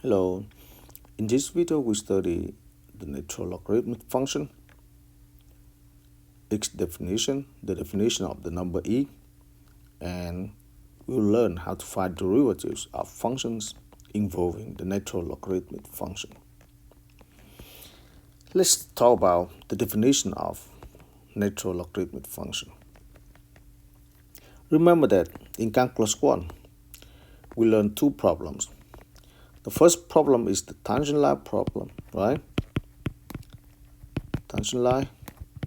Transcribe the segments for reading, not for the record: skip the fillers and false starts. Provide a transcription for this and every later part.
Hello, in this video we study the natural logarithmic function, its definition, the definition of the number e, and we'll learn how to find derivatives of functions involving the natural logarithmic function. Let's talk about the definition of natural logarithmic function. Remember that in Calculus 1, we learned two problems. The first problem is the tangent line problem, right? Tangent line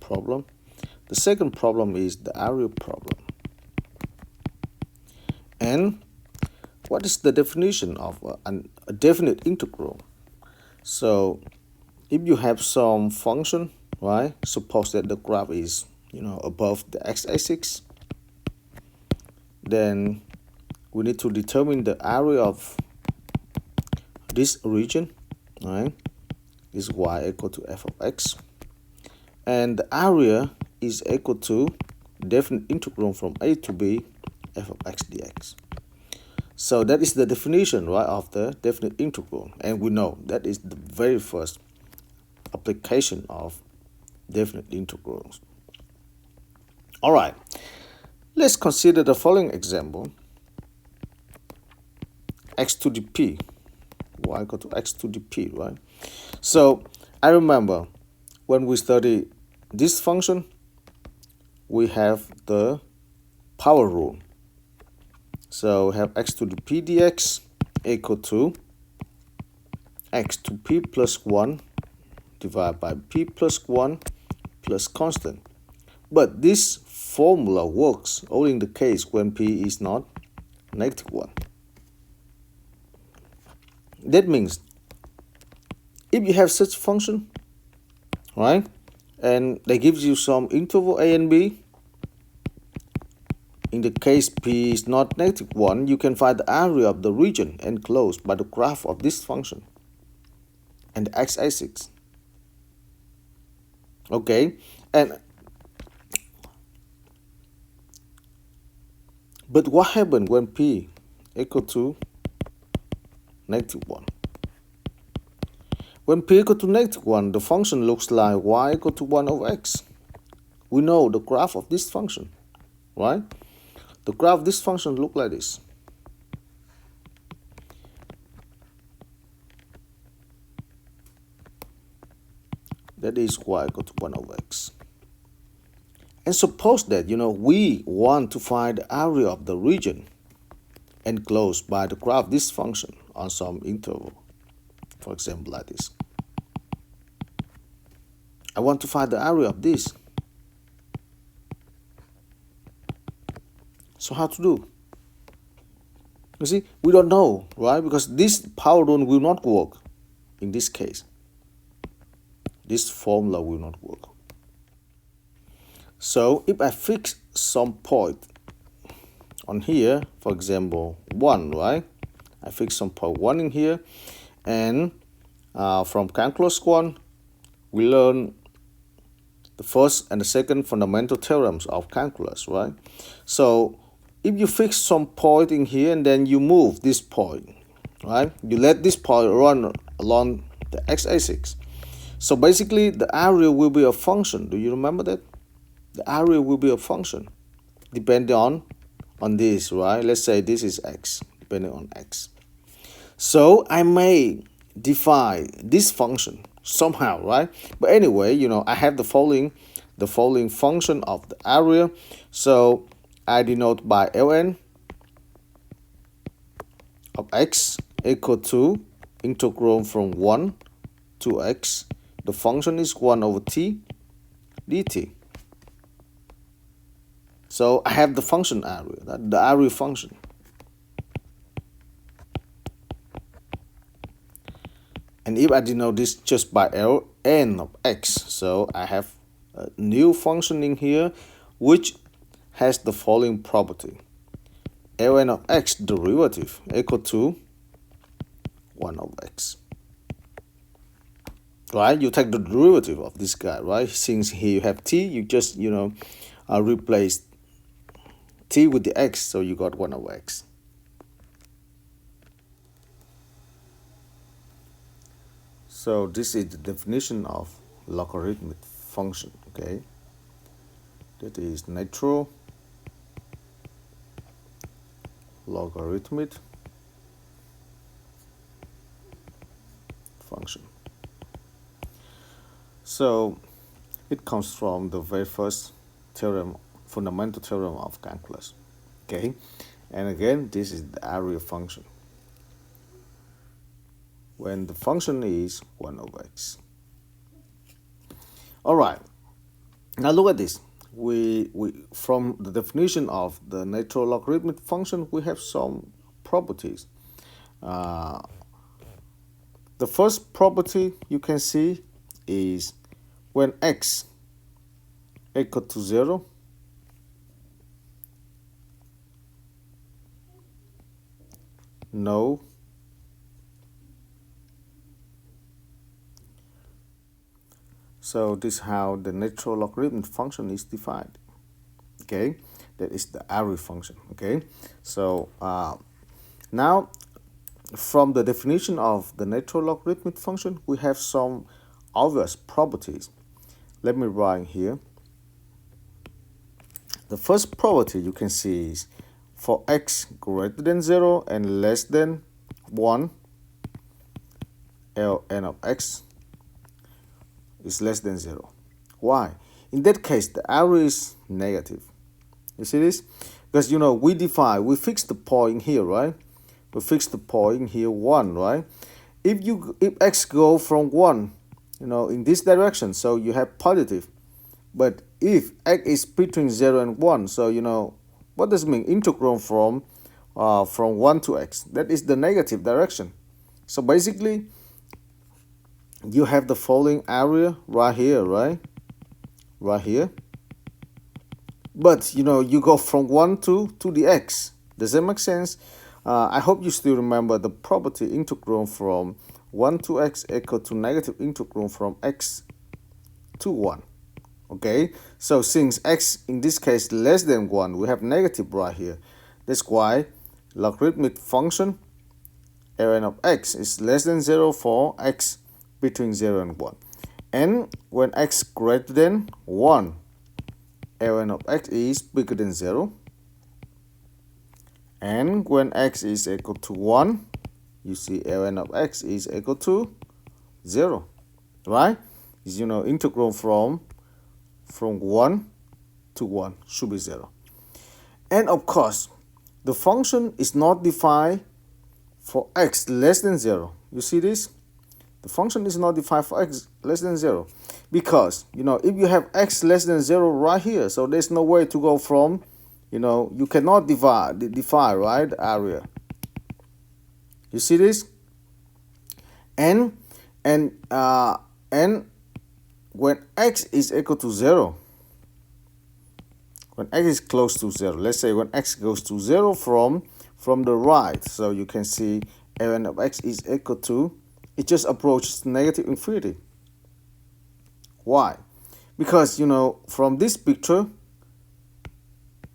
problem. The second problem is the area problem. And what is the definition of a definite integral? So if you have some function, right? Suppose that the graph is, above the x-axis, then we need to determine the area of this region, right? Is y equal to f of x, and the area is equal to definite integral from a to b f of x dx. So that is the definition, right, of the definite integral, and we know that is the very first application of definite integrals. All right, let's consider the following example: x to the p, y equal to x to the p, right? So I remember when we study this function, we have the power rule. So we have x to the p dx equal to x to p plus 1 divided by p plus 1 plus constant. But this formula works only in the case when p is not negative 1. That means if you have such function, right, and that gives you some interval a and b, in the case p is not negative 1, you can find the area of the region enclosed by the graph of this function and the x-axis. Okay, but what happens when p equal to negative 1? When p equal to negative 1, the function looks like y equal to 1 over x. We know the graph of this function, right? The graph of this function looks like this. That is y equal to 1 over x. And suppose that, we want to find the area of the region enclosed by the graph of this function on some interval. For example, like this. I want to find the area of this. So how to do? You see, we don't know, right? Because this power rule will not work in this case. This formula will not work. So if I fix some point on here, for example, 1, right? I fix some point 1 in here, and from Calculus 1, we learn the first and the second fundamental theorems of calculus, right? So if you fix some point in here and then you move this point, right? You let this point run along the x-axis. So basically the area will be a function. Do you remember that? The area will be a function depending on this, right? Let's say this is x, depending on x. So I may define this function somehow, right? But anyway, I have the following function of the area. So I denote by ln of x equal to integral from 1 to x. The function is 1 over t dt. So I have the function area, the area function. And if I denote this just by ln of x, so I have a new function in here which has the following property: ln of x derivative equal to 1 over x. Right? You take the derivative of this guy, right? Since here you have t, you just, replace t with the x, so you got 1 over x. So this is the definition of logarithmic function, okay? That is natural logarithmic function. So it comes from the very first theorem, fundamental theorem of calculus, okay? And again, this is the area function when the function is 1 over x. All right, now look at this. We from the definition of the natural logarithmic function, we have some properties. The first property you can see is when x equal to 0, no So this is how the natural logarithmic function is defined. Okay, that is the area function. Okay, so now from the definition of the natural logarithmic function, we have some obvious properties. Let me write here. The first property you can see is for x greater than 0 and less than 1, Ln of x is less than 0. Why? In that case, the area is negative. You see this? Because, you know, we fix the point here, right? We fix the point here 1, right? If x go from 1, you know, in this direction, so you have positive. But if x is between 0 and 1, so, you know, what does it mean? Integral from 1 to x. That is the negative direction. So basically, you have the following area right here, right? Right here. But, you know, you go from 1 to the x. Does that make sense? I hope you still remember the property integral from 1 to x equal to negative integral from x to 1. Okay, so since x in this case less than 1, we have negative right here. That's why logarithmic function Ln of x is less than 0 for x between 0 and 1. And when x greater than 1, Ln of x is bigger than 0. And when x is equal to 1, you see Ln of x is equal to 0, right? Is, you know, integral from 1 to 1 should be 0. And of course, the function is not defined for x less than 0. You see this? The function is not defined for x less than 0 because, you know, if you have x less than 0 right here, so there's no way to go from, you know, you cannot define, right, the area. You see this? And when x is equal to 0, when x is close to 0, let's say when x goes to 0 from the right, so you can see Ln of x is equal to, it just approaches negative infinity. Why? Because, you know, from this picture,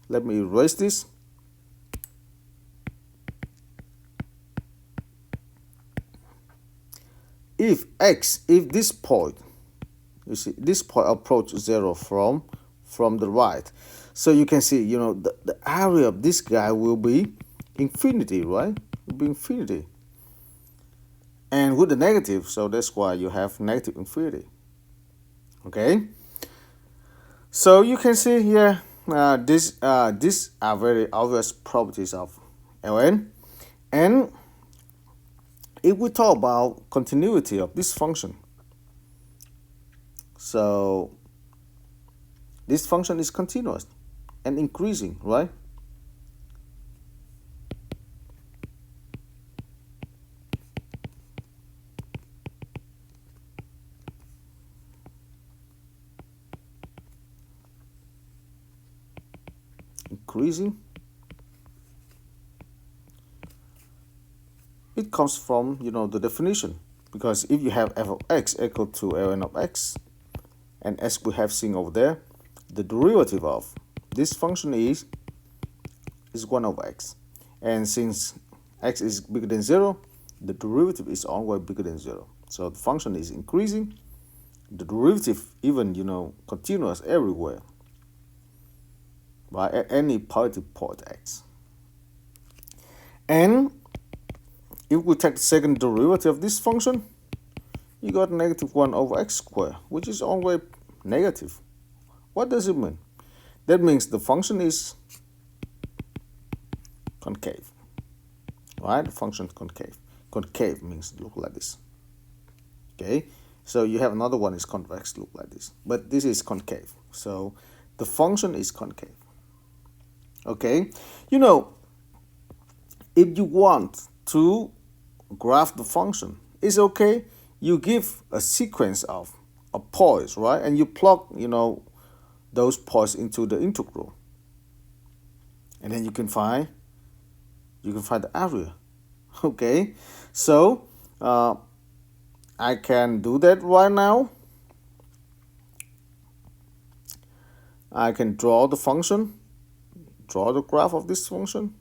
let me erase this. If this point, you see, this point approaches 0 from the right, so you can see, you know, the area of this guy will be infinity, right? It will be infinity. And with the negative, so that's why you have negative infinity. Okay? So you can see here, these are very obvious properties of Ln. And if we talk about continuity of this function, so this function is continuous and increasing, right? Increasing. It comes from, you know, the definition, because if you have f of x equal to Ln of x, and as we have seen over there, the derivative of this function is 1 over x. And since x is bigger than 0, the derivative is always bigger than 0. So the function is increasing, the derivative even, continuous everywhere by any positive point x. And if we take the second derivative of this function, you got -1 over x squared, which is always negative. What does it mean? That means the function is concave, right? The function is concave. Concave means look like this. Okay, so you have another one is convex, look like this, but this is concave. So the function is concave. Okay, if you want to graph the function, it's okay. You give a sequence of points, right? And you plug, those points into the integral, and then you can find the area. Okay, so I can do that right now. I can draw the function, draw the graph of this function.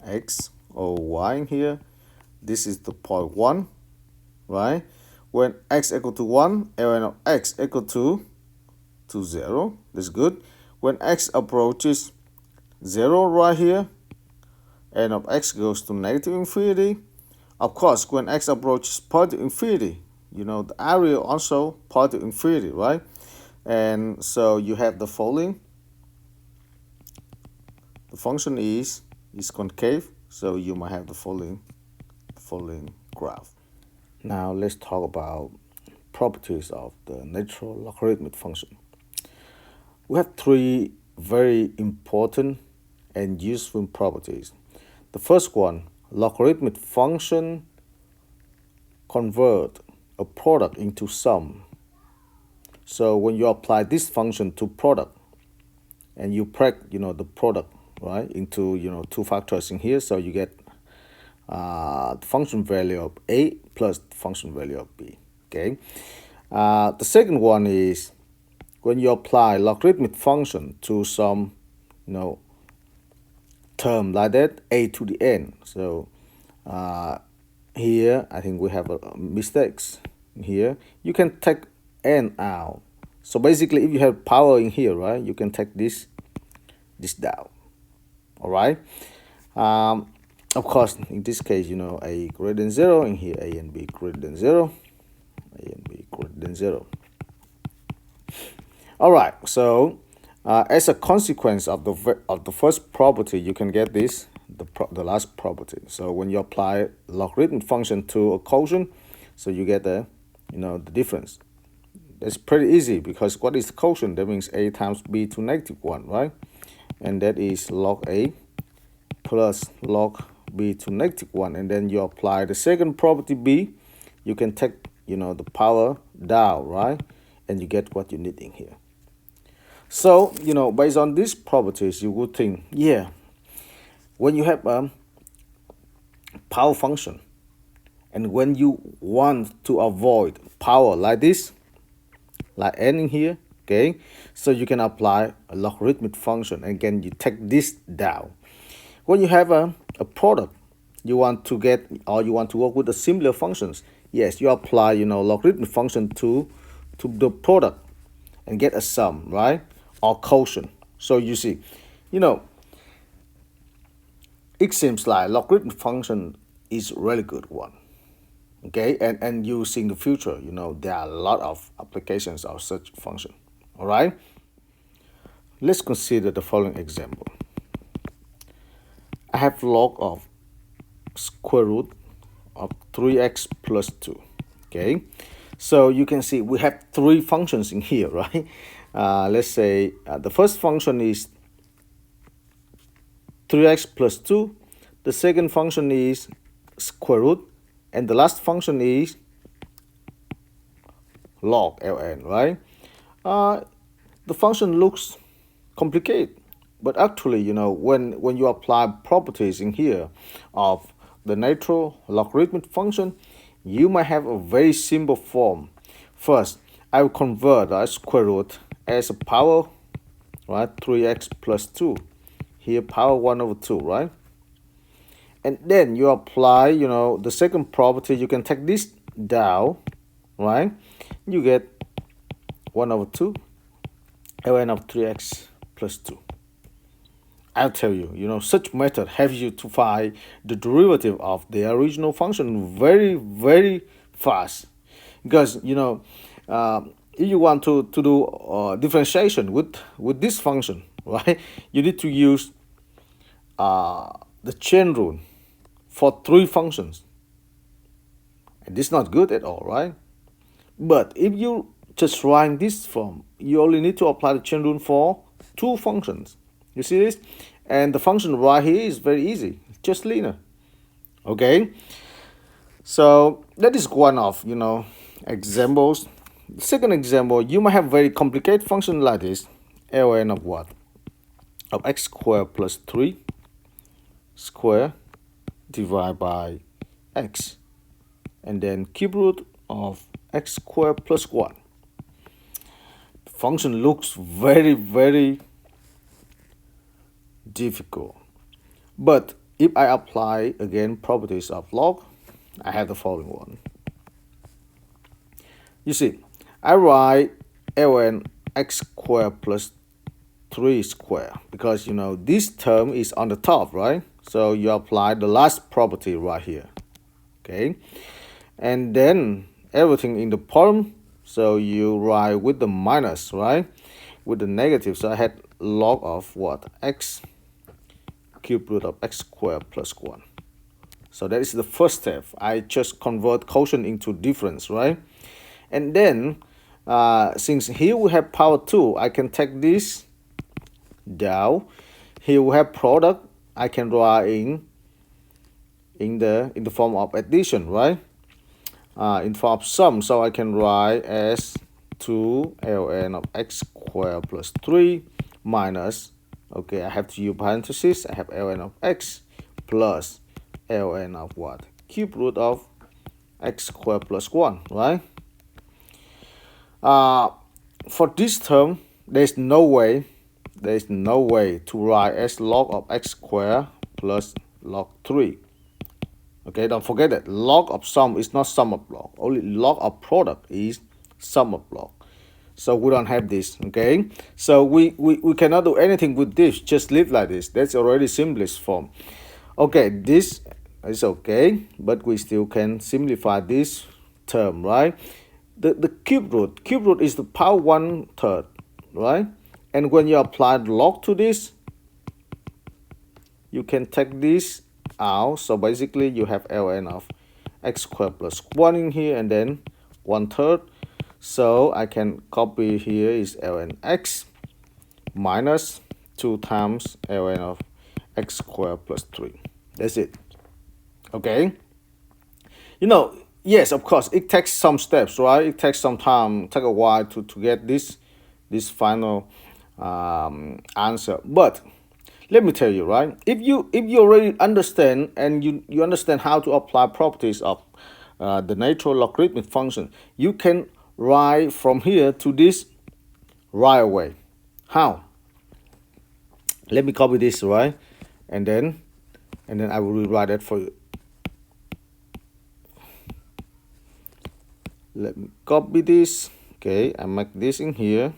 X or y in here. This is the point 1, right? When x equal to 1, and of x equal to 0, that's good. When x approaches 0 right here, and of x goes to negative infinity. Of course, when x approaches positive infinity, the area also positive infinity, right? And so you have the following. The function is concave, so you might have the following graph. Now let's talk about properties of the natural logarithmic function. We have three very important and useful properties. The first one, logarithmic function convert a product into sum. So when you apply this function to product and you break the product, right, into two factors in here, so you get the function value of a plus the function value of b. Okay. The second one is when you apply logarithmic function to some term like that, a to the n. So here I think we have mistakes here. You can take n out. So basically, if you have power in here, right, you can take this down. All right. Of course, in this case, a greater than 0, in here a and b greater than 0, a and b greater than 0. All right. So as a consequence of the first property, you can get this, the last property. So when you apply logarithmic function to a quotient, so you get the the difference. That's pretty easy, because what is the quotient? That means a times b to -1, right? And that is log a plus log b to -1. And then you apply the second property b, you can take the power down, right? And you get what you need in here. So based on these properties, you would think, yeah, when you have a power function and when you want to avoid power like this, like n in here, okay, so you can apply a logarithmic function, and again you take this down. When you have a product, you want to get, or you want to work with the similar functions, yes, you apply logarithmic function to the product and get a sum, right, or quotient. So you see, it seems like logarithmic function is a really good one. Okay, and you see in the future, there are a lot of applications of such function. All right, let's consider the following example. I have log of square root of 3x plus 2. Okay, so you can see we have three functions in here, right? Let's say the first function is 3x plus 2. The second function is square root. And the last function is log ln, right? The function looks complicated, but actually, when you apply properties in here of the natural logarithmic function, you might have a very simple form. First, I will convert square root as a power, right? 3x plus 2. here power 1 over 2, right? And then you apply, you know, the second property. You can take this down, right? You get 1 over 2 ln of 3x plus 2. I'll tell you, you know, such method helps you to find the derivative of the original function very, very fast. Because, you know, if you want to do differentiation with this function, right, you need to use the chain rule for 3 functions. And this is not good at all, right? But if you just write this form, you only need to apply the chain rule for 2 functions. You see this? And the function right here is very easy, just linear. Okay? So that is one of, you know, examples. The second example, you might have very complicated function like this. ln of what? Of x squared plus 3 square divided by x. And then cube root of x squared plus 1. The function looks very, very difficult. But if I apply again properties of log, I have the following one. You see, I write ln x squared plus 3 square because, you know, this term is on the top, right? So you apply the last property right here. Okay, and then everything in the bottom, so you write with the minus, right, with the negative. So I had log of what? X cube root of x squared plus 1. So that is the first step. I just convert quotient into difference, right? And then since here we have power 2, I can take this down. Here we have product. I can write in the form of addition, right? In form of sum, so I can write as 2 ln of x squared plus 3 minus, okay, I have to use parentheses, I have ln of x plus ln of what? Cube root of x squared plus 1, right? For this term, there's no way to write as log of x squared plus log 3. Okay, don't forget that log of sum is not sum of log. Only log of product is sum of log. So we don't have this, okay? So we cannot do anything with this. Just leave like this. That's already simplest form. Okay, this is okay, but we still can simplify this term, right? The cube root is the power 1/3, right? And when you apply log to this, you can take this out. So basically you have ln of x squared plus 1 in here and then 1/3. So I can copy here is ln x minus 2 times ln of x squared plus 3. That's it. Okay. You know, yes, of course, it takes some steps, right? It takes some time, take a while to get this final answer. But let me tell you, right? If you already understand and you understand how to apply properties of the natural logarithmic function, you can write from here to this right away. How? Let me copy this, right? And then I will rewrite it for you. Let me copy this. Okay, I make this in here.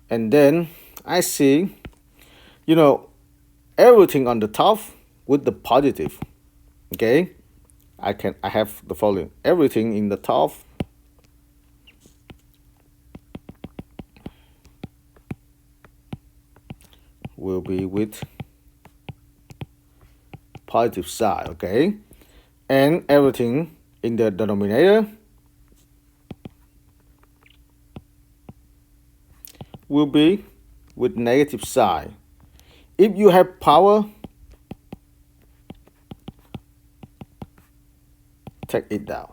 And then I see, you know, everything on the top with the positive. Okay, I have the following. Everything in the top will be with positive side, okay? And everything in the denominator will be with negative side. If you have power, take it down.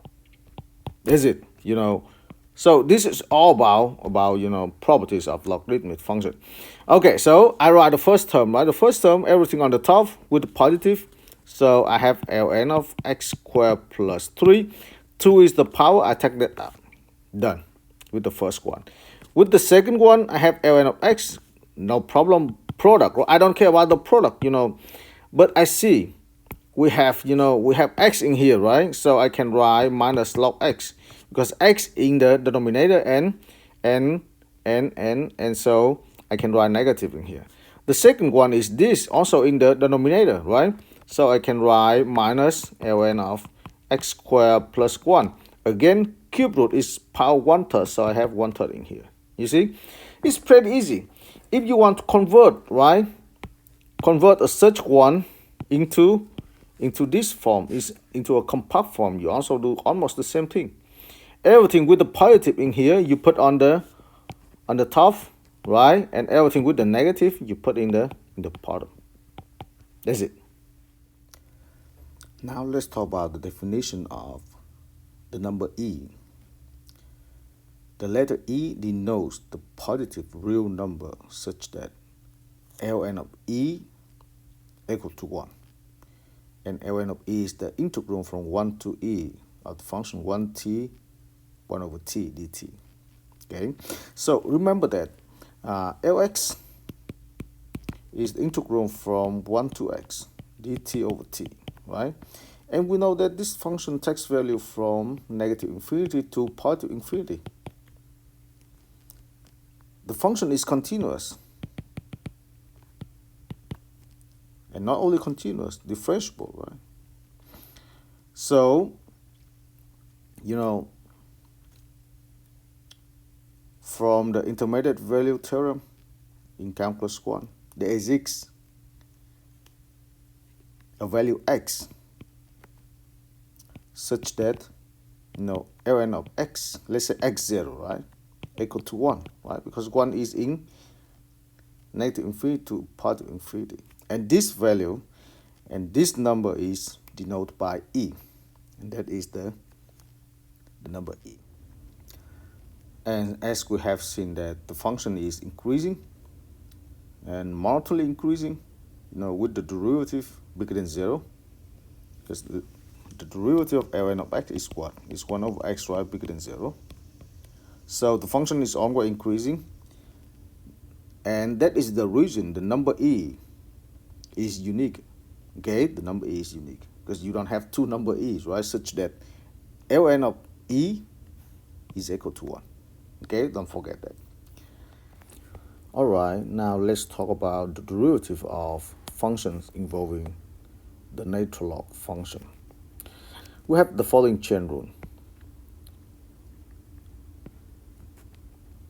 That's it, you know. So this is all about you know, properties of logarithmic function. Okay, so I write the first term, right? The first term, everything on the top with the positive. So I have ln of x squared plus 3. 2 is the power, I take that out. Done with the first one. With the second one, I have ln of x no problem. Product, I don't care about the product, but I see we have, we have x in here, right? So I can write minus log x because x in the denominator and so I can write negative in here. The second one is this also in the denominator, right? So I can write minus ln of x squared plus 1. Again, cube root is power 1/3, so I have 1/3 in here. You see, it's pretty easy. If you want to convert, right, convert a such one into this form, is into a compact form, you also do almost the same thing. Everything with the positive in here you put on the top, right, and everything with the negative you put in the bottom. That's it. Now let's talk about the definition of the number e. The letter e denotes the positive real number such that ln of e equal to 1. And ln of e is the integral from 1 to e of the function 1t 1 over t dt. Okay, so remember that Lx is the integral from 1 to x dt over t, right? And we know that this function takes value from negative infinity to positive infinity. The function is continuous. And not only continuous, differentiable, right? So, from the intermediate value theorem in Calculus 1, there exists a value x such that, ln of x, let's say x0, right, equal to 1, right? Because 1 is in negative infinity to positive infinity. And this value and this number is denoted by e. And that is the number e. And as we have seen that the function is increasing and monotonically increasing, with the derivative bigger than 0. Because the derivative of ln of x is what? Is 1 over x, right, bigger than 0. So the function is always increasing. And that is the reason the number e is unique. Okay, the number e is unique because you don't have two number e's, right, such that ln of e is equal to 1. Okay, don't forget that. All right, now let's talk about the derivative of functions involving the natural log function. We have the following chain rule.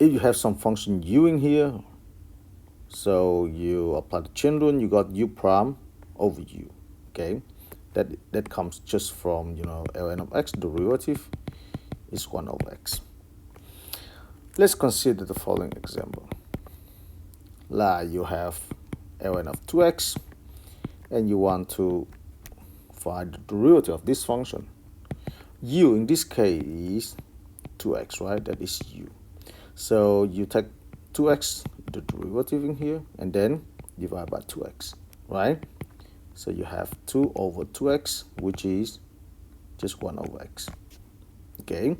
If you have some function u in here, so you apply the chain rule, you got u prime over u. Okay, that comes just from ln of x derivative is 1 over x. Let's consider the following example. Like you have ln of 2x and you want to find the derivative of this function. U in this case is 2x, right? That is u. So you take 2x, the derivative in here, and then divide by 2x, right? So you have 2 over 2x, which is just 1 over x. Okay.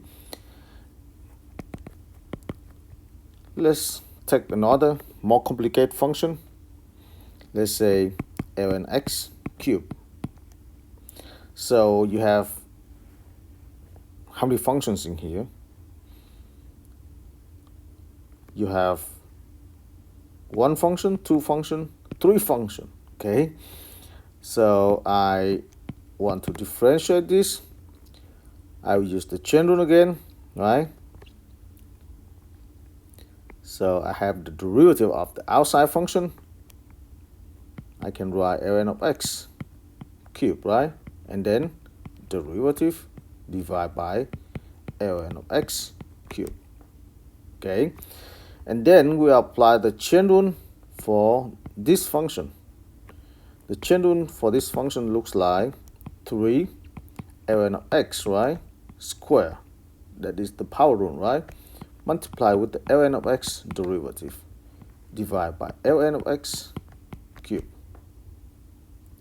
Let's take another more complicated function. Let's say ln x cubed. So you have how many functions in here? You have 1 function, 2 function, 3 function. Okay. So I want to differentiate this. I will use the chain rule again, right? So I have the derivative of the outside function. I can write ln of x cubed, right? And then derivative divided by ln of x cubed. Okay. And then we apply the chain rule for this function. The chain rule for this function looks like 3 ln of x, right, square. That is the power rule, right? Multiply with the ln of x derivative. Divide by ln of x cubed.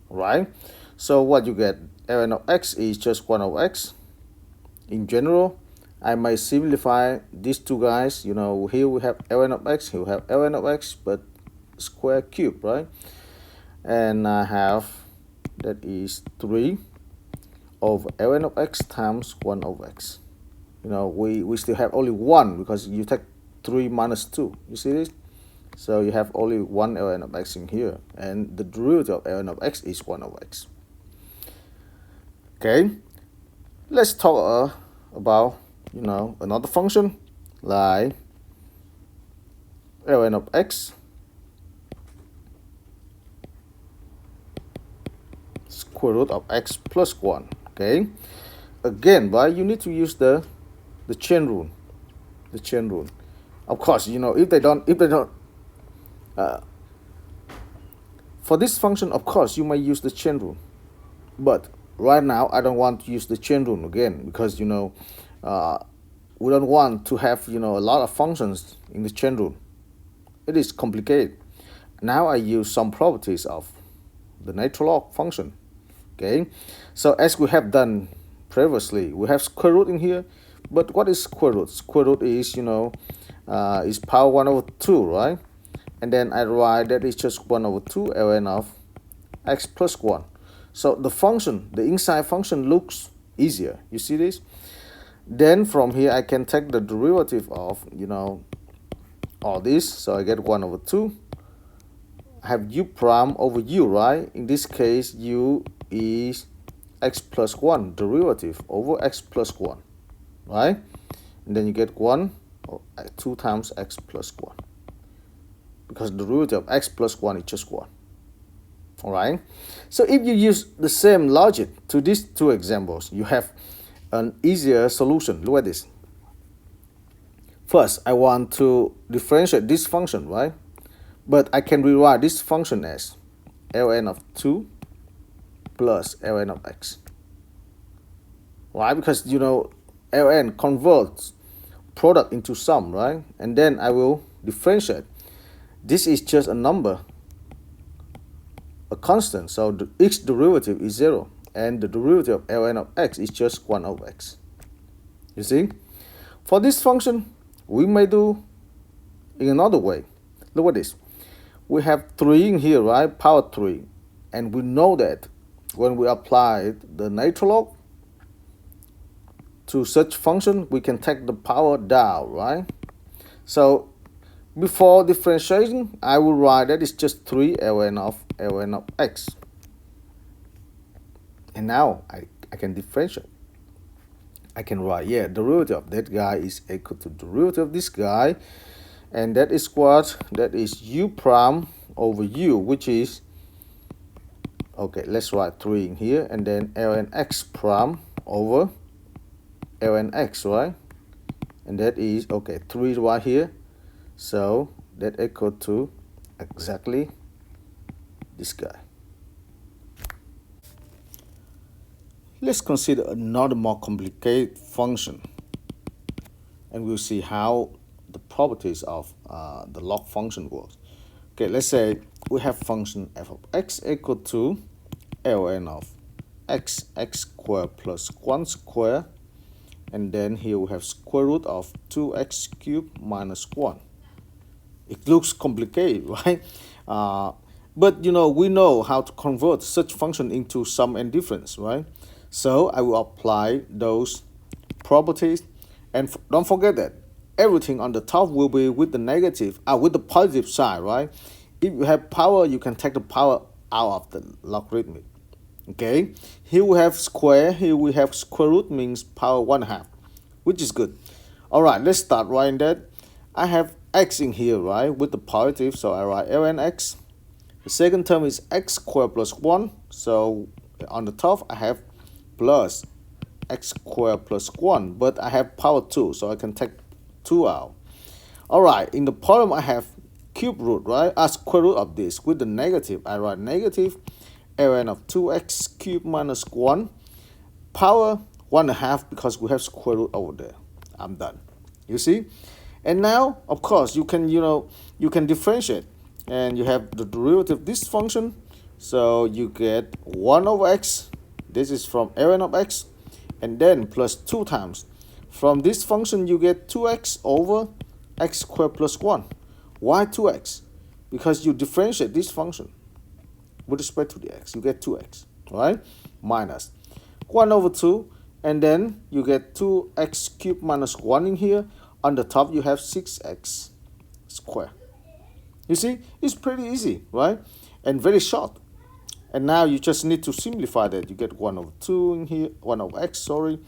Right? So what you get? Ln of x is just 1 over x. In general, I might simplify these two guys. Here we have ln of x, here we have ln of x, but square cube, right? And I have, that is 3 over ln of x times 1 over x. You know, we still have only 1 because you take 3 minus 2. You see this? So you have only 1 ln of x in here, and the derivative of ln of x is 1 over x. Okay, let's talk about, you know, another function like ln of x square root of x plus 1. Okay, again, right, you need to use the chain rule. The chain rule. Of course, you know, if they don't for this function, of course, you might use the chain rule, but right now I don't want to use the chain rule again because, you know, we don't want to have, you know, a lot of functions in the chain rule. It is complicated. Now I use some properties of the natural log function. Okay, so as we have done previously, we have square root in here, but what is square root? Square root is, you know, is power 1 over 2, right? And then I write that is just 1 over 2 ln of x plus 1. So the function, the inside function looks easier. You see this? Then from here I can take the derivative of, you know, all this. So I get 1 over 2. I have u prime over u, right? In this case, u is x plus 1, derivative over x plus 1, right? And then you get 1, or 2 times x plus 1. Because the derivative of x plus 1 is just 1. Alright? So if you use the same logic to these two examples, you have an easier solution. Look at this. First, I want to differentiate this function, right? But I can rewrite this function as ln of 2 plus ln of x. Why? Because, you know, ln converts product into sum, right? And then I will differentiate. This is just a number, a constant, so the x derivative is 0, and the derivative of ln of x is just 1 over x. You see? For this function, we may do in another way. Look at this. We have 3 in here, right? Power 3. And we know that when we apply the natural log to such function, we can take the power down, right? So before differentiation, I will write that it's just 3 ln of x. And now I can differentiate. I can write, yeah, derivative of that guy is equal to derivative of this guy. And that is what? That is u prime over u, which is, okay, let's write 3 in here. And then ln x prime over ln x, right? And that is, okay, 3 right here. So that equal to exactly this guy. Let's consider another more complicated function, and we'll see how the properties of the log function works. Okay, let's say we have function f of x equal to ln of x squared plus 1 squared, and then here we have square root of 2x cubed minus 1. It looks complicated, right? But, you know, we know how to convert such function into sum and difference, right? So I will apply those properties, and don't forget that everything on the top will be with the negative, with the positive side, right? If you have power, you can take the power out of the logarithmic. Okay, here we have square, here we have square root, means power 1/2, which is good. All right, let's start writing that. I have x in here, right, with the positive, so I write ln x. The second term is x squared plus 1, so on the top I have plus x squared plus 1, but I have power 2, so I can take 2 out. All right, in the bottom I have cube root, right, square root of this. With the negative, I write negative ln of 2x cubed minus 1, power 1/2, because we have square root over there. I'm done. You see? And now, of course, you can, you can differentiate, and you have the derivative of this function, so you get 1 over x. This is from ln of x, and then plus 2 times. From this function, you get 2x over x squared plus 1. Why 2x? because you differentiate this function with respect to the x, you get 2x, right? Minus 1 over 2, and then you get 2x cubed minus 1 in here. On the top, you have 6x squared. You see, it's pretty easy, right? And very short. And now you just need to simplify that. You get 1 over 2 in here, 1 over x, sorry.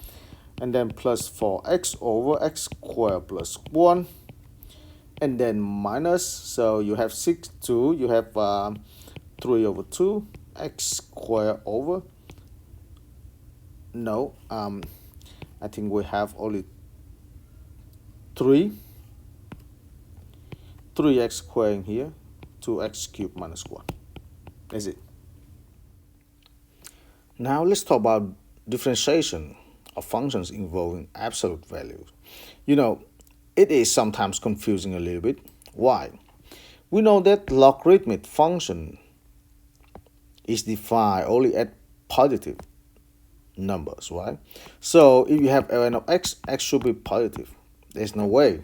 And then plus 4x over x squared plus 1. And then minus, so you have 6, 2, you have 3 over 2, x squared over, no, I think we have only 3x squared in here, 2x cubed minus 1. That's it. Now let's talk about differentiation of functions involving absolute values. You know, it is sometimes confusing a little bit. Why? We know that logarithmic function is defined only at positive numbers, right? So if you have ln of x, x should be positive. There's no way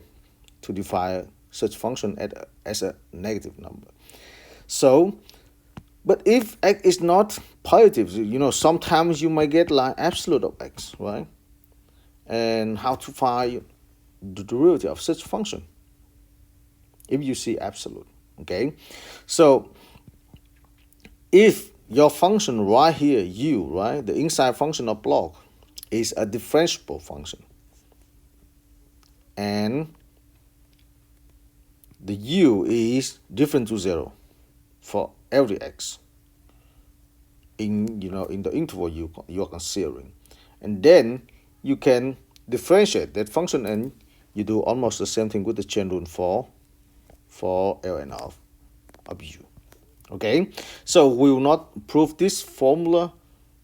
to define such function as a negative number. So, but if x is not positive, you know, sometimes you might get like absolute of x, right? And how to find the derivative of such function if you see absolute, okay? So if your function right here, u, right, the inside function of log is a differentiable function, and the u is different to 0 for every x in, you know, in the interval you are considering, and then you can differentiate that function, and you do almost the same thing with the chain rule for ln of u. Okay, so we will not prove this formula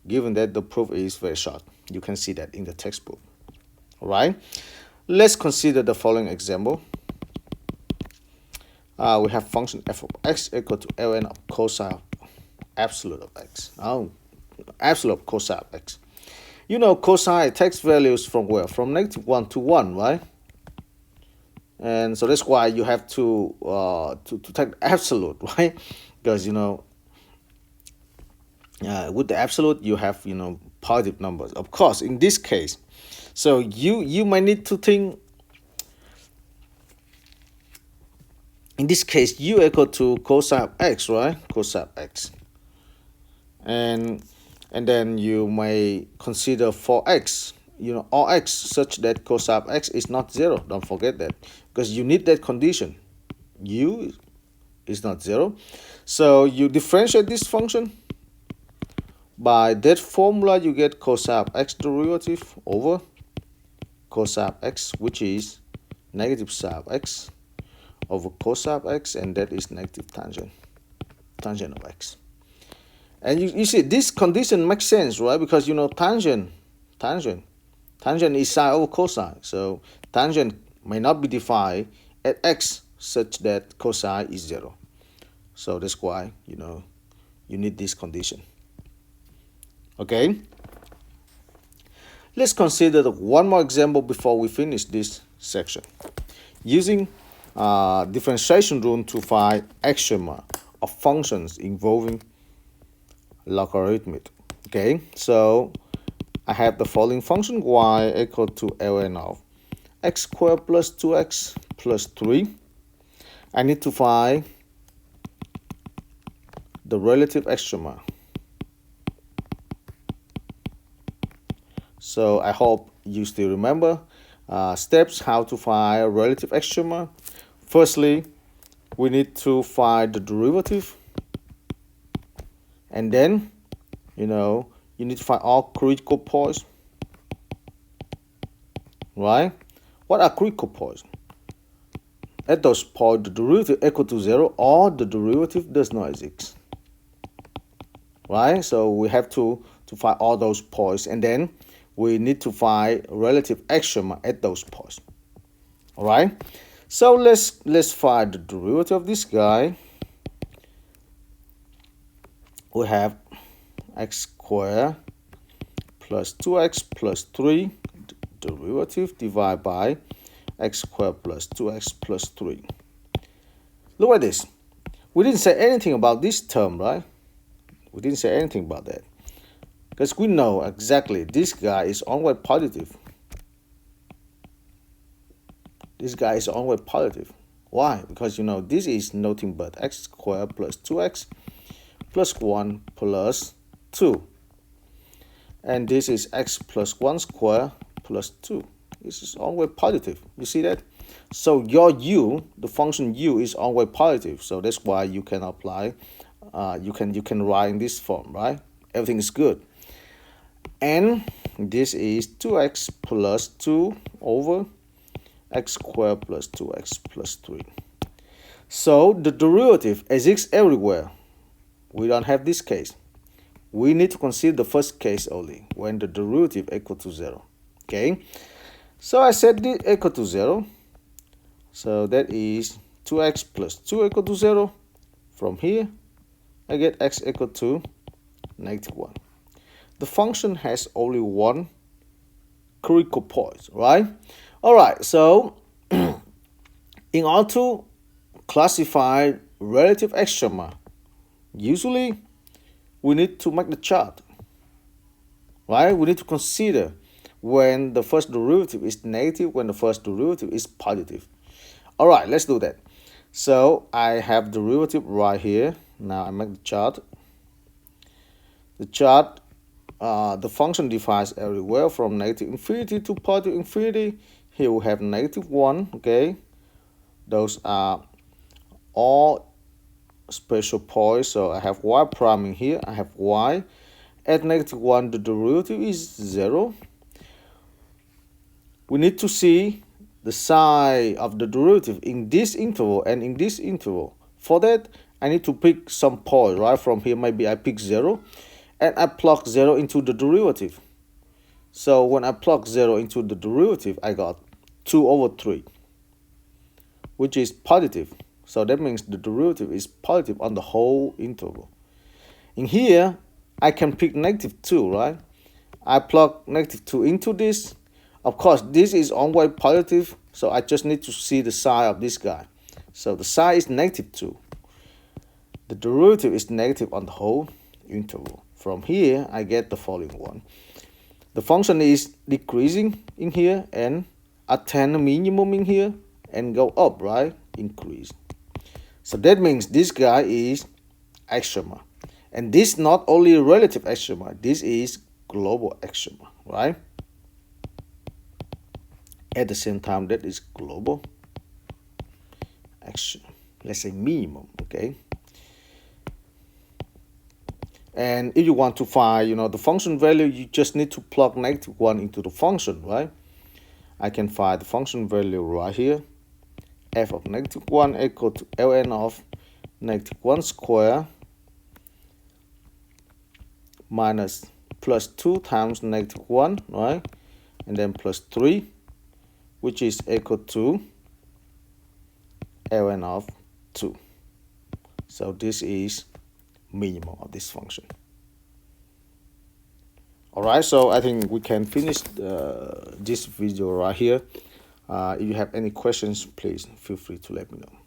given that the proof is very short. You can see that in the textbook. All right, let's consider the following example. We have function f of x equal to ln of cosine of absolute of x. Oh, absolute of cosine of x. You know, cosine takes values from where? From -1 to 1, right? And so that's why you have to take absolute, right? Because, you know, with the absolute you have, you know, positive numbers. Of course, in this case, so you might need to think. In this case, u equal to cosine of x, right? Cosine of x, and then you may consider for x, you know, all x such that cosine of x is not 0. Don't forget that, because you need that condition. U is not 0. So you differentiate this function. By that formula, you get cosine of x derivative over cosine of x, which is negative sine of x over cosine of x, and that is negative tangent of x. And you see, this condition makes sense, right? Because, you know, tangent is sine over cosine. So tangent may not be defined at x such that cosine is 0. So that's why, you know, you need this condition. Okay, let's consider one more example before we finish this section. Using differentiation rule to find axioma of functions involving logarithmic. Okay, so I have the following function y equal to ln of x squared plus 2x plus 3. I need to find the relative axioma. So I hope you still remember steps how to find relative axioma. Firstly, we need to find the derivative, and then, you know, you need to find all critical points, right? What are critical points? At those points, the derivative equal to 0 or the derivative does not exist, right? So we have to find all those points, and then we need to find relative axioma at those points. All right, so let's find the derivative of this guy. We have x squared plus 2x plus 3 derivative divided by x squared plus 2x plus 3. Look at this. we didn't say anything about this term, right? We didn't say anything about that. Because we know exactly this guy is onward positive. This guy is onward positive. Why? Because you know this is nothing but x squared plus 2x plus 1 plus 2. And this is x plus 1 squared plus 2. This is onward positive. You see that? So your u, the function u, is onward positive. So that's why you can apply, you can write in this form, right? Everything is good. And this is 2x plus 2 over x squared plus 2x plus 3. So the derivative exists everywhere. We don't have this case. We need to consider the first case only, when the derivative equal to 0. Okay, so I set this equal to 0. So that is 2x plus 2 equal to 0. From here, I get x equal to -1. The function has only one critical point, right? All right, so in order to classify relative extrema, usually we need to make the chart, right? We need to consider when the first derivative is negative, when the first derivative is positive. All right, let's do that. So I have derivative right here. Now I make the chart. The chart, the function divides everywhere from negative infinity to positive infinity. Here we have -1, okay? Those are all special points. So I have y prime in here. I have y. At -1, the derivative is 0. We need to see the sign of the derivative in this interval and in this interval. For that, I need to pick some point, right? From here, maybe I pick 0, and I plug 0 into the derivative. So when I plug 0 into the derivative, I got 2 over 3, which is positive. So that means the derivative is positive on the whole interval. In here, I can pick -2, right? I plug -2 into this. Of course, this is onward positive, so I just need to see the sign of this guy. So the sign is -2. The derivative is negative on the whole interval. From here, I get the following one. The function is decreasing in here and attain a minimum in here and go up, right? Increase. So that means this guy is extrema. And this not only relative extrema, this is global extrema, right? At the same time, that is global extrema. Let's say minimum, okay? And if you want to find, the function value, you just need to plug -1 into the function, right? I can find the function value right here. F of -1 equal to ln of -1 square minus plus 2 times -1, right? And then plus 3, which is equal to ln of 2. So this is minimum of this function. All right, so I think we can finish this video right here. If you have any questions, please feel free to let me know.